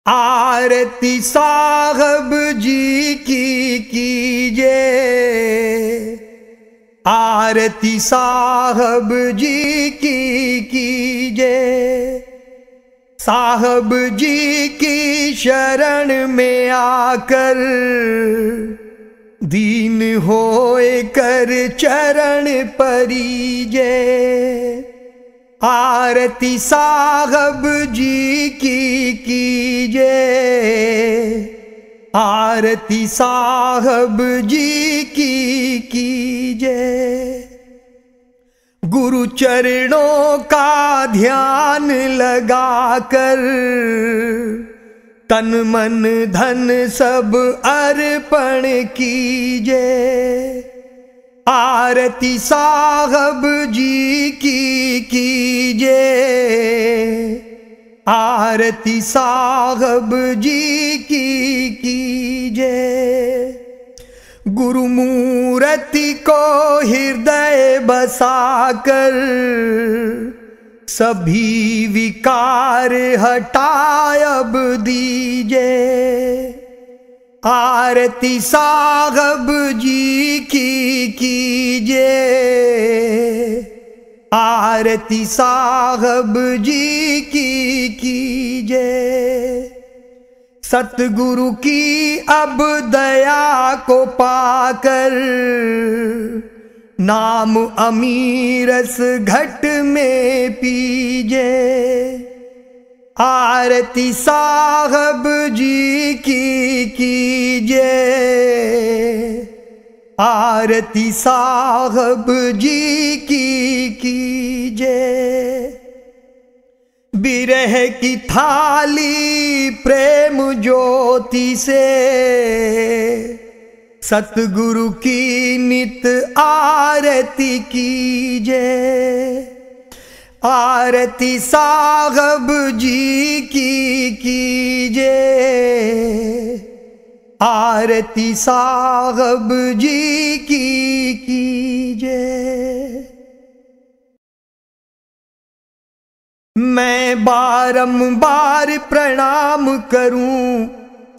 आरती साहब जी की कीजिए, आरती साहब जी की कीजिए। साहब जी की शरण में आकर दीन होए कर चरण परीजे। आरती साहब जी की कीजिए, आरती साहब जी की कीजिए। गुरु चरणों का ध्यान लगाकर तन मन धन सब अर्पण कीजिए। आरती साहब जी की कीजिए, आरती साहब जी की कीजिए। गुरु मूर्ति को हृदय बसाकर सभी विकार हटाए अब दीजिए। आरती साहब जी की कीजिए, आरती साहब जी की कीजिए। सतगुरु की अब दया को पाकर नाम अमीरस घट में पीजे। आरती साहब जी की कीजिए, आरती साहब जी की कीजिए। बिरह की थाली प्रेम ज्योति से सतगुरु की नित आरती कीजिए। आरती साहब जी की कीजिए, आरती साहब जी की कीजिए। मैं बारंबार प्रणाम करूं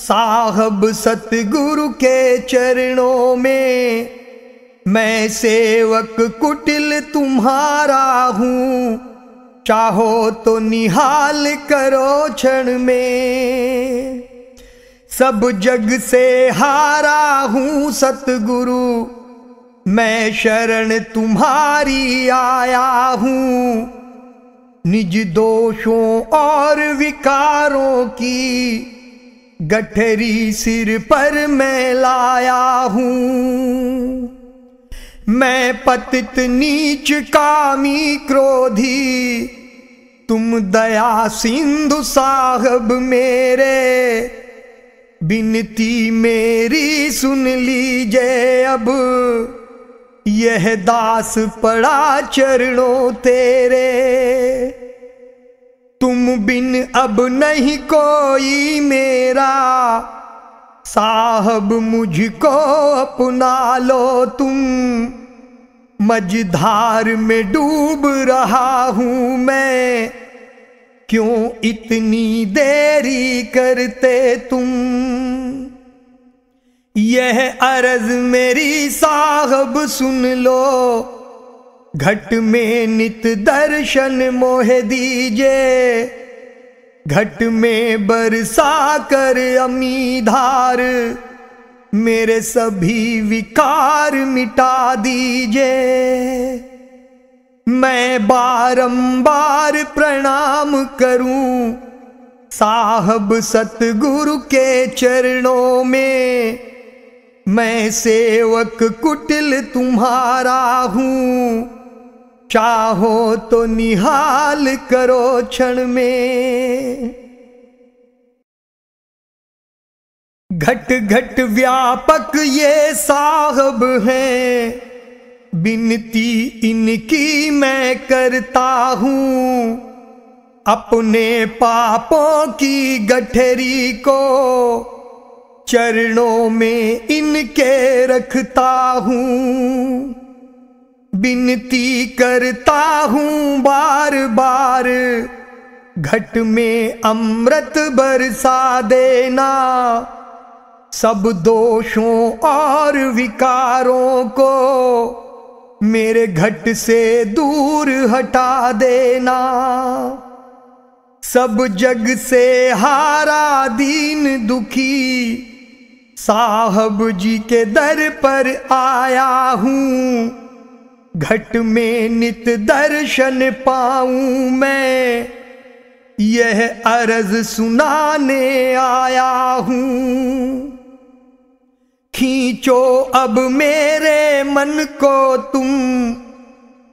साहब सतगुरु के चरणों में। मैं सेवक कुटिल तुम्हारा हूं, चाहो तो निहाल करो क्षण में। सब जग से हारा हूं सतगुरु, मैं शरण तुम्हारी आया हूं। निज दोषों और विकारों की गठरी सिर पर मैं लाया हूं। मैं पतित नीच कामी क्रोधी, तुम दया सिंधु साहब मेरे। बिनती मेरी सुन लीजिए अब, यह दास पड़ा चरणों तेरे। तुम बिन अब नहीं कोई मेरा, साहब मुझको अपना लो तुम। मझधार में डूब रहा हूं मैं, क्यों इतनी देरी करते तुम। यह अर्ज मेरी साहब सुन लो, घट में नित दर्शन मोह दीजिए। घट में बरसा कर अमीधार, मेरे सभी विकार मिटा दीजिए। मैं बारंबार प्रणाम करूं साहब सतगुरु के चरणों में। मैं सेवक कुटिल तुम्हारा हूं, चाहो तो निहाल करो क्षण में। घट घट व्यापक ये साहब हैं, बिनती इनकी मैं करता हूं। अपने पापों की गठरी को चरणों में इनके रखता हूं। बिनती करता हूं बार बार, घट में अमृत बरसा देना, सब दोषों और विकारों को मेरे घट से दूर हटा देना। सब जग से हारा दीन दुखी साहब जी के दर पर आया हूँ। घट में नित दर्शन पाऊं मैं, यह अर्ज सुनाने आया हूँ। खींचो अब मेरे मन को तुम,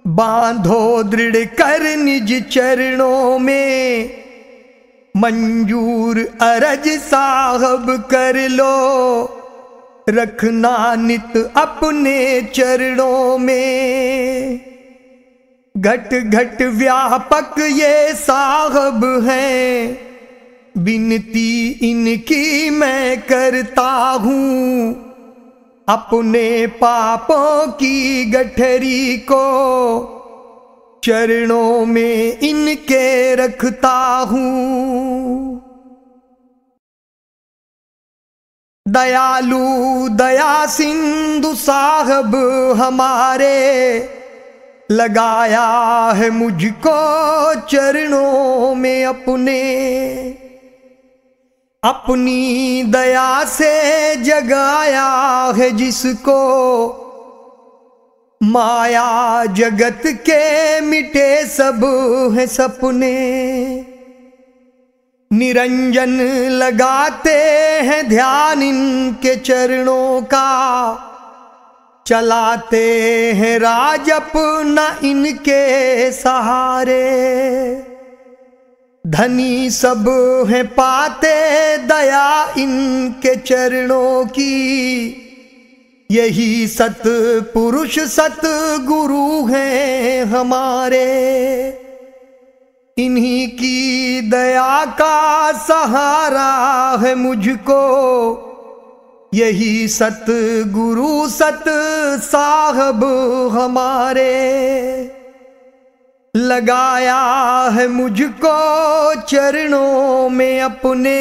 बांधो दृढ़ कर निज चरणों में। मंजूर अरज साहब कर लो, रखना नित अपने चरणों में। घट घट व्यापक ये साहब हैं, विनती इनकी मैं करता हूँ। अपने पापों की गठरी को चरणों में इनके रखता हूँ। दयालु दया सिंधु साहब हमारे, लगाया है मुझको चरणों में अपने। अपनी दया से जगाया है जिसको, माया जगत के मिटे सब है सपने। निरंजन लगाते हैं ध्यान इनके चरणों का, चलाते हैं राज अपना इनके सहारे। धनी सब हैं पाते दया इनके चरणों की, यही सत पुरुष सत गुरु हैं हमारे। इन्हीं की दया का सहारा है मुझको, यही सत गुरु सत साहब हमारे। लगाया है मुझको चरणों में अपने,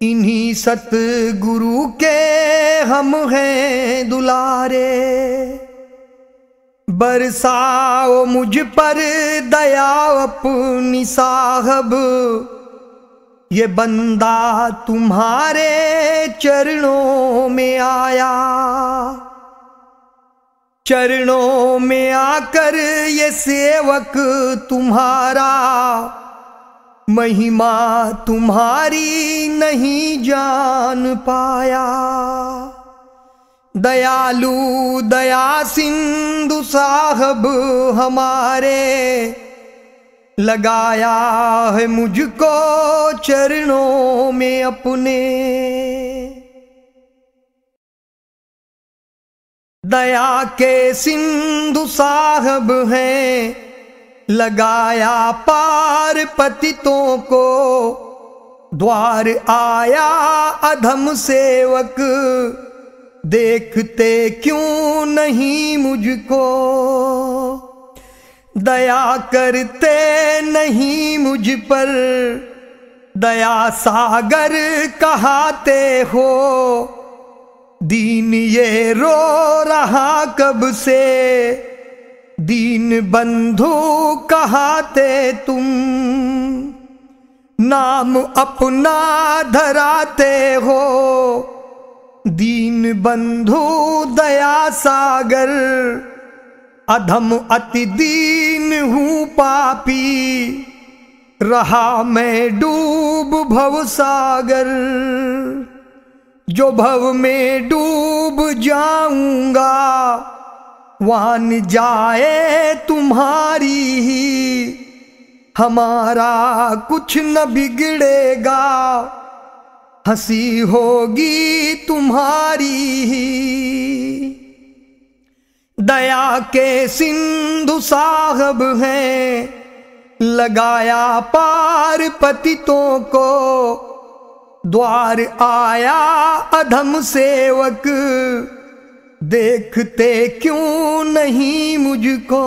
इन्हीं सत गुरु के हम हैं दुलारे। बरसाओ मुझ पर दया अपनी साहब, ये बंदा तुम्हारे चरणों में आया। चरणों में आकर ये सेवक तुम्हारा, महिमा तुम्हारी नहीं जान पाया। दयालु दया सिंधु साहब हमारे, लगाया है मुझको चरणों में अपने। दया के सिंधु साहब हैं, लगाया पार पतितों को। द्वार आया अधम सेवक, देखते क्यों नहीं मुझको। दया करते नहीं मुझ पर, दया सागर कहाते हो। दीन ये रो रहा कब से, दीन बंधु कहाते तुम। नाम अपना धराते हो, दीन बंधु दया सागर। अधम अति दीन हूँ पापी, रहा मैं डूब भव सागर। जो भव में डूब जाऊंगा, वान जाए तुम्हारी ही। हमारा कुछ न बिगड़ेगा, हंसी होगी तुम्हारी ही। दया के सिंधु साहब हैं, लगाया पार पतितों को। द्वार आया अधम सेवक, देखते क्यों नहीं मुझको।